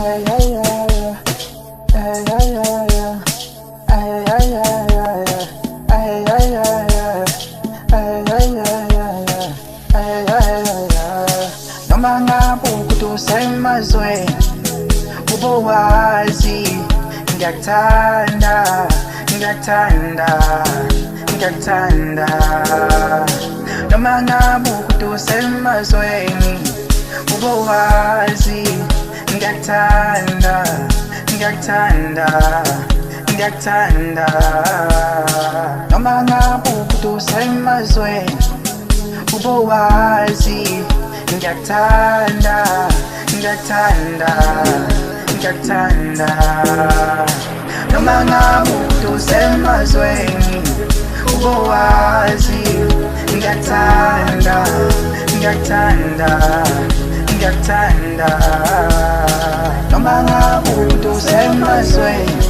Noma ngabe ukuthi usemazweni ubowazi ngiyakuthanda noma ngabe ukuthi usemazweni ubowazi ngiyakuthanda noma ngabe ukuthi usemazweni ubowazi ngiyakuthanda noma ngabe ukuthi usemazweni ubowazi ngiyakuthanda noma ngabe ukuthi usemazweni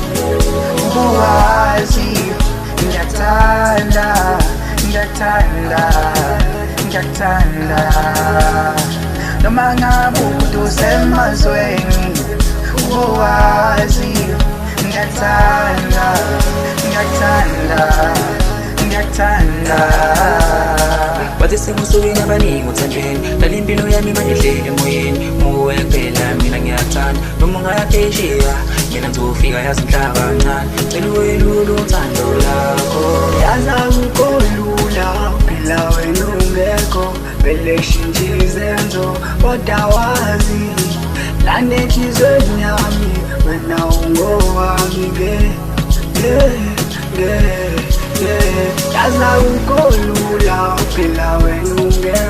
ubowazi ngiyakuthanda noma ngabe ukuthi usemazweni ubowazi ngiyakuthanda bathi sengusukwini abaningi uthandweni lala impilo yami manje ihleli emoyeni nguwe kuphela mina ngiyathanda noma ungayaphesheya mina ngizofika yazi mhla kancane cela welule uthando lakho yazi akukolula phela wena ungekho vele kushintsha izenzo kodwa wazi lana enhlizweni yami wena ungowami yazi akukolula phela wena ungekho